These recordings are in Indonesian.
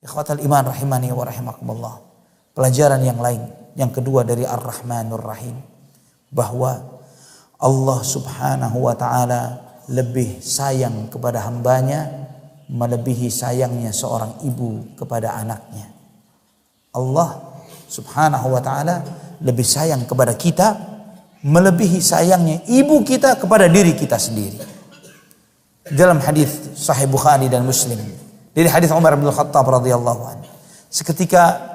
Ikhwatal iman rahimani wa rahimakumullah. Pelajaran yang lain, yang kedua dari Ar-Rahmanur Rahim, bahwa Allah Subhanahu wa taala lebih sayang kepada hambanya melebihi sayangnya seorang ibu kepada anaknya. Allah Subhanahu wa taala lebih sayang kepada kita melebihi sayangnya ibu kita kepada diri kita sendiri. Dalam hadis Sahih Bukhari dan Muslim, dari hadis Umar bin Khattab radhiyallahu anhu,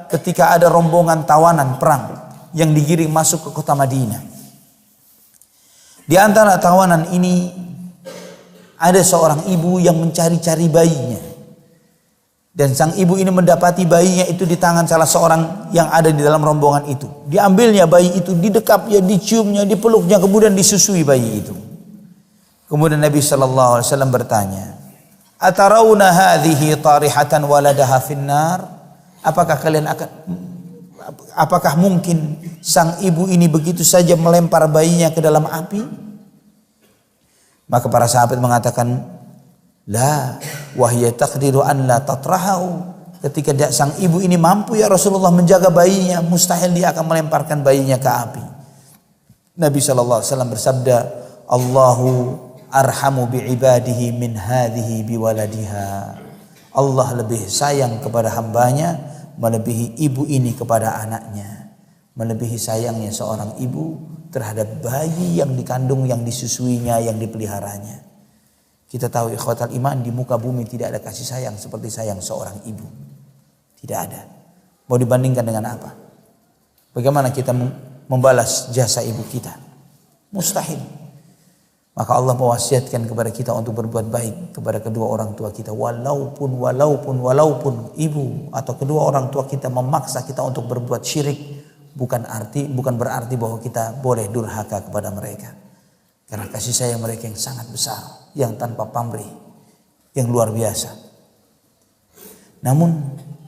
ketika ada rombongan tawanan perang yang digiring masuk ke kota Madinah. Di antara tawanan ini ada seorang ibu yang mencari-cari bayinya. Dan sang ibu ini mendapati bayinya itu di tangan salah seorang yang ada di dalam rombongan itu. Diambilnya bayi itu, didekapnya, diciumnya, dipeluknya, kemudian disusui bayi itu. Kemudian Nabi SAW bertanya, "Atarawna hadhihi tarihatan waladaha finnar?" Apakah mungkin sang ibu ini begitu saja melempar bayinya ke dalam api? Maka para sahabat mengatakan, "La, wahya taqdiru an la tatrahu." Ketika sang ibu ini mampu ya Rasulullah menjaga bayinya, mustahil dia akan melemparkan bayinya ke api. Nabi SAW bersabda, "Allahu arhamu bi'ibadihi min hadhihi biwaladiha." Allah lebih sayang kepada hambanya melebihi ibu ini kepada anaknya. Melebihi sayangnya seorang ibu terhadap bayi yang dikandung, yang disusuinya, yang dipeliharanya. Kita tahu ikhwatal iman, di muka bumi tidak ada kasih sayang seperti sayang seorang ibu. Tidak ada. Mau dibandingkan dengan apa? Bagaimana kita membalas jasa ibu kita? Mustahil. Maka Allah mewasiatkan kepada kita untuk berbuat baik kepada kedua orang tua kita. Walaupun ibu atau kedua orang tua kita memaksa kita untuk berbuat syirik, bukan berarti bahwa kita boleh durhaka kepada mereka. Karena kasih sayang mereka yang sangat besar, yang tanpa pamrih, yang luar biasa. Namun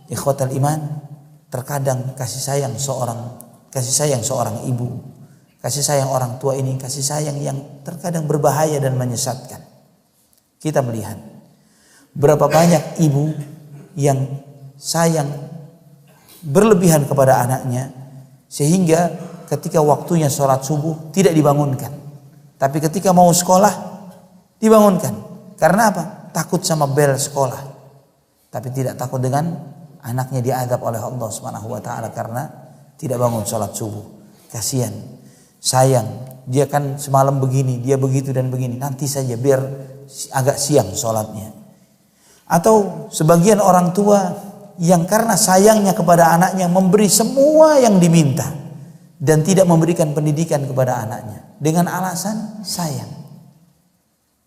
ikhwatal iman, terkadang kasih sayang seorang ibu, kasih sayang orang tua ini kasih sayang yang terkadang berbahaya dan menyesatkan. Kita melihat berapa banyak ibu yang sayang berlebihan kepada anaknya, sehingga ketika waktunya sholat subuh tidak dibangunkan. Tapi ketika mau sekolah dibangunkan. Karena apa? Takut sama bel sekolah. Tapi tidak takut dengan anaknya diadab oleh Allah Subhanahu wa taala karena tidak bangun sholat subuh. Kasihan, sayang, dia kan semalam begini, dia begitu dan begini. Nanti saja biar agak siang sholatnya. Atau sebagian orang tua yang karena sayangnya kepada anaknya memberi semua yang diminta dan tidak memberikan pendidikan kepada anaknya dengan alasan sayang.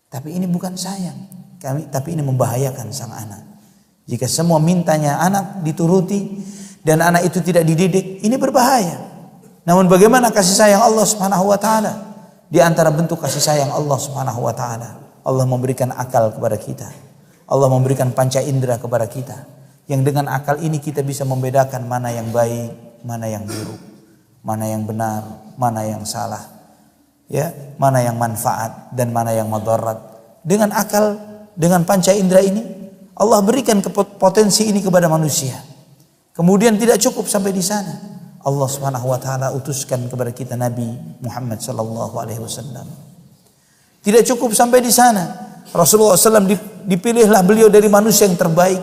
Tapi ini bukan sayang, tapi ini membahayakan sang anak. Jika semua mintanya anak dituruti dan anak itu tidak dididik, ini berbahaya. Namun bagaimana kasih sayang Allah Subhanahu wa taala? Di antara bentuk kasih sayang Allah Subhanahu wa taala, Allah memberikan akal kepada kita. Allah memberikan panca indera kepada kita. Yang dengan akal ini kita bisa membedakan mana yang baik, mana yang buruk, mana yang benar, mana yang salah, ya, mana yang manfaat dan mana yang madarat. Dengan akal, dengan panca indera ini, Allah berikan potensi ini kepada manusia. Kemudian tidak cukup sampai di sana. Allah Subhanahu wa taala utuskan kepada kita Nabi Muhammad sallallahu alaihi wasallam. Tidak cukup sampai di sana. Rasulullah SAW dipilihlah beliau dari manusia yang terbaik,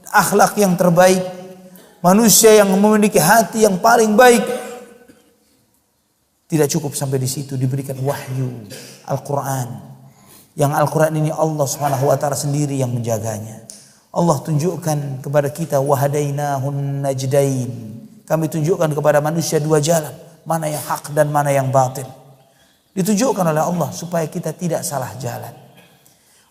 akhlak yang terbaik, manusia yang memiliki hati yang paling baik. Tidak cukup sampai di situ, diberikan wahyu Al-Quran. Yang Al-Quran ini Allah Subhanahu wa taala sendiri yang menjaganya. Allah tunjukkan kepada kita wahadainahun najdain. Kami tunjukkan kepada manusia dua jalan, mana yang hak dan mana yang batil. Ditunjukkan oleh Allah supaya kita tidak salah jalan.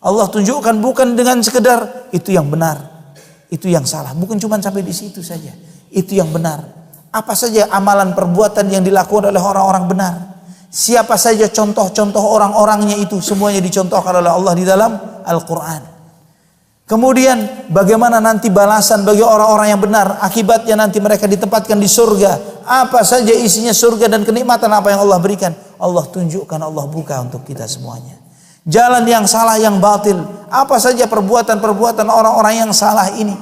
Allah tunjukkan bukan dengan sekedar itu yang benar, itu yang salah. Bukan cuma sampai di situ saja. Itu yang benar. Apa saja amalan perbuatan yang dilakukan oleh orang-orang benar. Siapa saja contoh-contoh orang-orangnya itu. Semuanya dicontohkan oleh Allah di dalam Al-Quran. Kemudian bagaimana nanti balasan bagi orang-orang yang benar. Akibatnya nanti mereka ditempatkan di surga. Apa saja isinya surga dan kenikmatan apa yang Allah berikan. Allah tunjukkan, Allah buka untuk kita semuanya. Jalan yang salah, yang batil. Apa saja perbuatan-perbuatan orang-orang yang salah ini.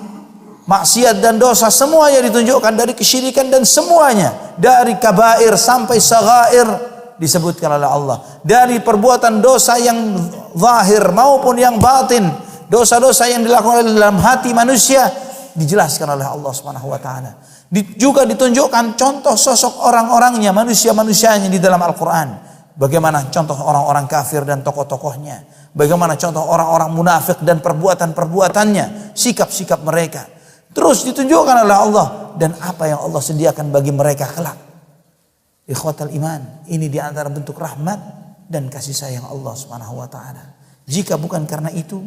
maksiat dan dosa semuanya ditunjukkan, dari kesyirikan dan semuanya, dari kabair sampai saghair disebutkan oleh Allah, dari perbuatan dosa yang zahir maupun yang batin, dosa-dosa yang dilakukan dalam hati manusia dijelaskan oleh Allah Subhanahu wa taala. Juga ditunjukkan contoh sosok orang-orangnya, manusia-manusianya di dalam Al-Qur'an. Bagaimana contoh orang-orang kafir dan tokoh-tokohnya, bagaimana contoh orang-orang munafik dan perbuatan-perbuatannya, sikap-sikap mereka. Terus ditunjukkan oleh Allah dan apa yang Allah sediakan bagi mereka kelak. Ikhwatal iman, ini di antara bentuk rahmat dan kasih sayang Allah Subhanahu wa taala. Jika bukan karena itu,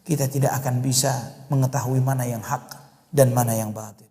kita tidak akan bisa mengetahui mana yang hak dan mana yang batil.